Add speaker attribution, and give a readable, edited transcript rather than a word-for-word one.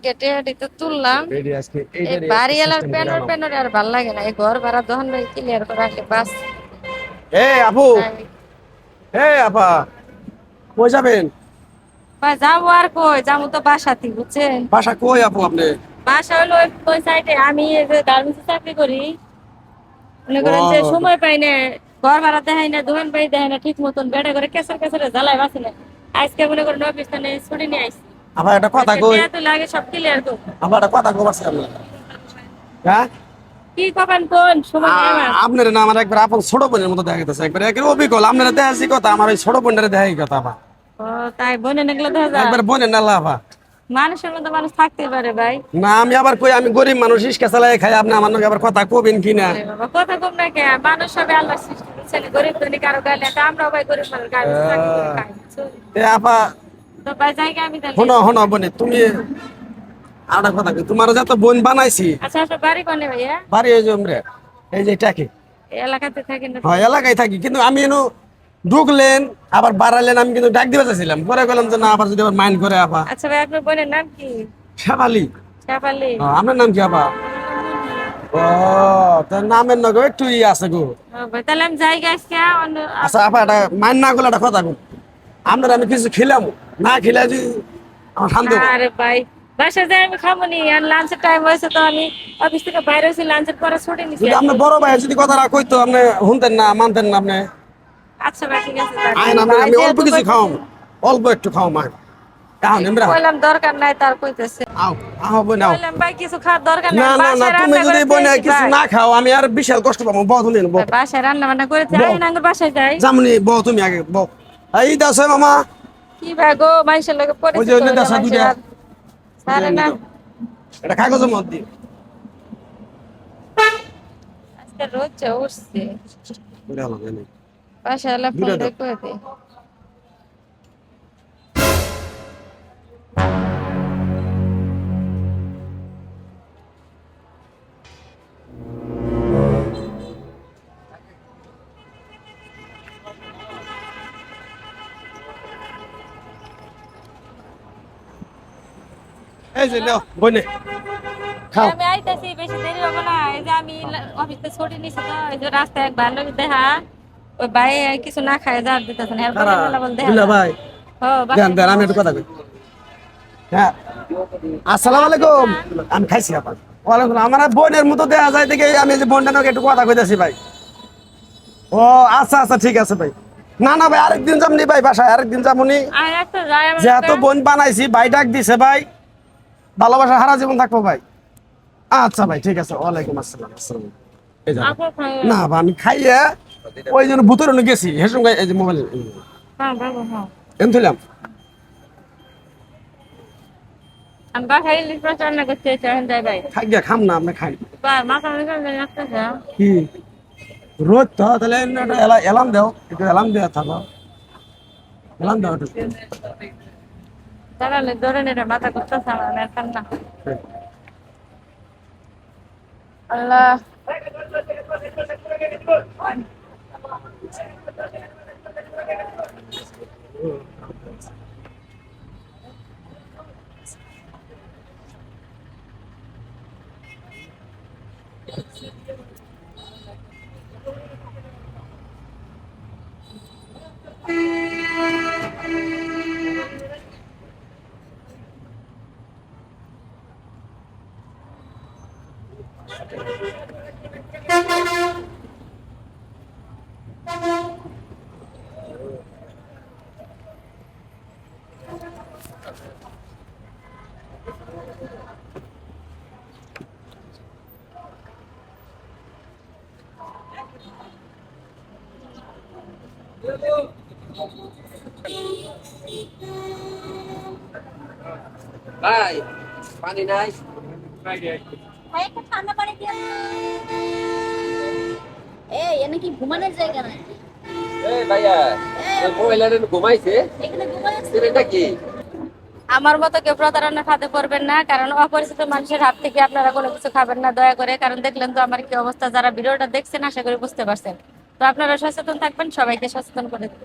Speaker 1: কেটে তো তুললাম।
Speaker 2: রেডি আজকে
Speaker 1: এই
Speaker 2: এইটারই একটা
Speaker 1: বাড়িওয়ালার
Speaker 2: সিস্টেম করে
Speaker 1: প্যানর
Speaker 2: আনাম।
Speaker 1: প্যানর আর ভাল লাগে না, এই ঘর ভাড়া দহন ভাই ক্লিয়ার করে রাখলে বাস।
Speaker 2: আপু, আপা, কই যাবেন?
Speaker 1: ভাই যাবো আর কই যাবো, তো বাসাতে বুঝছেন।
Speaker 2: বাসা কই আপু আপনি?
Speaker 1: বাসা হলো ওই সাইডে, আমি এই যে গার্মেন্টসে চাকরি করি, মনে করেন যে
Speaker 2: ও
Speaker 1: সময় পাই না, ঘর ভাড়া দেখাই না, দোকান পাই দেখাই না ঠিক মতন, বেড়া করে কেসার কেসারে জ্বালায় বাসি না। আজকে মনে করেন অফিস থেকে ছুটি নিয়ে আইসি,
Speaker 2: আপা একটা কথা
Speaker 1: আজকে
Speaker 2: কই।
Speaker 1: টিয়া তো লাগে সব ক্লিয়ার করবো।
Speaker 2: আপা একটা কথা কই আছে আপনি। হ্যাঁ,
Speaker 1: কি কবেন কোন সময় নেই আমার।
Speaker 2: আপনার না আমার একবার আপন ছোট বোনের মতো দেখা গেছে, একবার একের অবিকল আপনারা দেখাচ্ছি কথা, আমার ওই ছোট বোনের দেখাই কথা আপা।
Speaker 1: ও তাই বোনে নাগলে দেখা যায়।
Speaker 2: একবার বোনের নাল্লা আপা।
Speaker 1: মানুষের মতো মানুষ থাকতেই পারে ভাই।
Speaker 2: না আমি আবার কই আমি গরিব মানুষ, ইস্কা চালাই খাই, আপনি আমার নাকি আবার কথা কবেন কিনা?
Speaker 1: আরে বাবা কথা কম না কে, মানুষ সবে আল্লাহ সৃষ্টি করছেন, গরিব ধনী কারো গালে তো আমরাও ভাই গরিব মানুষ গায়ে চাকরি করে খাই বুঝছো?
Speaker 2: আপা
Speaker 1: তো ভাই জায়গা আমি তাহলে।
Speaker 2: শোনো শোনো বোনে তুমি, আর একটা কথা কই, তোমার যত বোন বানাইছি
Speaker 1: আচ্ছা আপনার বাড়ি কোনে ভাইয়া?
Speaker 2: বাড়ি এই যে আমরা, এই যে টাকি।
Speaker 1: এই এলাকাতে থাকেন না?
Speaker 2: হ্যাঁ এলাকায় থাকি, কিন্তু আমি এনো ঢুকলেন আবার বাড়ালেন, আমি কিন্তু ডাক দিতে চাইছিলাম, পরে গেলাম যে না আবার যদি আবার মাইন্ড করে আপা।
Speaker 1: আচ্ছা ভাই আপনার বোনের নাম কি?
Speaker 2: শেফালি।
Speaker 1: শেফালি।
Speaker 2: আপনার নাম কি আপা? ও, তোর নামের নগো একটু ই আছে গো।
Speaker 1: ও ভাই তাহলে আমি জায়গা আজকে অন্য।
Speaker 2: আচ্ছা আপা একটা মাইন্ড না করলে একটা কথা কই, আপনার আমি কিছু খিলাম, না খিলা যদি আমার শান্তি হবো।
Speaker 1: আরে ভাই বাসা যাই আমি খাবো নি, আর লাঞ্চের টাইম হয়েছে তো আমি অফিস থেকে বাইরে হয়েছি, লাঞ্চের পরে ছুটি নিছি
Speaker 2: যদি
Speaker 1: আর
Speaker 2: আপনি
Speaker 1: কি।
Speaker 2: বড় ভাই যদি কথাটা কইতো আপনি শুনতেন না, মানতেন না আপনি।
Speaker 1: আচ্ছা ভাই ঠিক আছে যান।
Speaker 2: আইন আমি
Speaker 1: ভাই
Speaker 2: আমি অল্প
Speaker 1: যেহেতু
Speaker 2: কিছু খাওয়াম,
Speaker 1: কইতেছেন,
Speaker 2: অল্প একটু খাওয়াম আইন। এখন এমরা
Speaker 1: কইলাম দরকার নাই তার কইতেছে।
Speaker 2: আও, আও বোন আও।
Speaker 1: কইলাম ভাই কিছু খাওয়ার দরকার নাই,
Speaker 2: না
Speaker 1: আমি
Speaker 2: না না,
Speaker 1: বাসায়
Speaker 2: তুমি
Speaker 1: রান্না
Speaker 2: যদি
Speaker 1: করে
Speaker 2: বোন
Speaker 1: খেয়েছি
Speaker 2: কিছু
Speaker 1: ভাই।
Speaker 2: না খাও আমি আর বিশাল কষ্ট পাবো, বহ তুমি বহ।
Speaker 1: ভাই বাসায় রান্না বান্না করেছি,
Speaker 2: বহ,
Speaker 1: আইন আঙ্গুর বাসায় যাই।
Speaker 2: জামনি বহ তুমি আগে বহ। এই দাও মামা।
Speaker 1: কি ভাই গো মানুষের লোকে
Speaker 2: ওই যে
Speaker 1: পরিচিত
Speaker 2: ওই
Speaker 1: হইলে
Speaker 2: দাসা
Speaker 1: মানুষের
Speaker 2: দুইটা,
Speaker 1: আর
Speaker 2: ওই যে
Speaker 1: ছাড়ে
Speaker 2: এনে
Speaker 1: না।
Speaker 2: দাও। এটা কাগজের মধ্যে দিও।
Speaker 1: আজকে রোদ চে উঠছে,
Speaker 2: ওটা হলো এনে।
Speaker 1: বাসায় এলে ফোন
Speaker 2: দুইটা দাও।
Speaker 1: দিয়ে কয়ে দে।
Speaker 2: এই যে নাও বোনে খাও।
Speaker 1: আমি আইতাছি, বেশি দেরি হবে না। এই যে আমি অফিস থেকে ছুটি নিছি তো, এই যে রাস্তায় এক ভালো দেখা, ওই ভাই কিছু না খায় যার দিতেছেন এর
Speaker 2: তারা
Speaker 1: বলে মেলা বল দেখা
Speaker 2: দুলা
Speaker 1: যায়।
Speaker 2: ভাই
Speaker 1: ও
Speaker 2: দেন
Speaker 1: বাসায়
Speaker 2: দেন, আমি
Speaker 1: খাবো।
Speaker 2: একটু কথা কই। হ্যাঁ, আসসালামু
Speaker 1: আপনি
Speaker 2: আলাইকুম।
Speaker 1: খান।
Speaker 2: আমি খাইছি আপা। ওয়ালাইকুম আসসালাম। আমার বোনের মতো দেখা যায় দেখে আমি এই যে বোনটা নাকি একটু কথা কইতাছি ভাই। ও আচ্ছা আচ্ছা ঠিক আছে ভাই। না না ভাই, আরেকদিন যামনি ভাই, বাসায় আরেকদিন যামনি।
Speaker 1: আর একটা যায় আমার
Speaker 2: যেহেতু
Speaker 1: একটা।
Speaker 2: বোন বানাইছি ভাই ডাক দিছে ভাই, ভালোবাসা হারা জীবন থাকবো ভাই। আচ্ছা ভাই ঠিক আছে, ওয়ালাইকুম আসসালাম। আসসালাম। এই যাবো
Speaker 1: আপু খাই।
Speaker 2: না ভাই, আমি খাইয়ে ওই জন্য ভুতরে গেছি হেসুম গাই, এই যে মোবাইল
Speaker 1: হ্যাঁ বাবু হ্যাঁ।
Speaker 2: এনথিলাম।
Speaker 1: আমি বাসায় ইলিশ মাছ রান্না করতে চাই যাই ভাই।
Speaker 2: খাই গিয়া খাম না, আপনি খাই।
Speaker 1: বা মাথা মুখে লাগতেছে।
Speaker 2: কি রোদ তো তাহলে একটা এলাম দাও, একটু এলাম দেওয়া থাকো, এলাম দাও একটু।
Speaker 1: দাঁড়ালে ধরে নেড়ে মাথা করতেছে আমার, আর খান না। আল্লাহ।
Speaker 3: ভাই পানি নাই।
Speaker 4: ভাই একটা ঠান্ডা পানি দিয়ে এই এনে কি ঘুমানোর জায়গা নাকি?
Speaker 3: এই ভাইয়া
Speaker 4: এই
Speaker 3: ওই মহিলাটা ঘুমাইছে,
Speaker 4: এখানে ঘুমায় আছে।
Speaker 3: এটা কি?
Speaker 1: আমার মতো কেউ প্রতারণার ফাঁদে পড়বেন না, কারণ অপরিচিত মানুষের হাত থেকে আপনারা কোনো কিছু খাবেন না দয়া করে। কারণ দেখলেন তো আমার কি অবস্থা, যারা ভিডিওটা দেখছেন আশা করি বুঝতে পারছেন। তো আপনারা সচেতন থাকবেন, সবাইকে সচেতন করে দিন।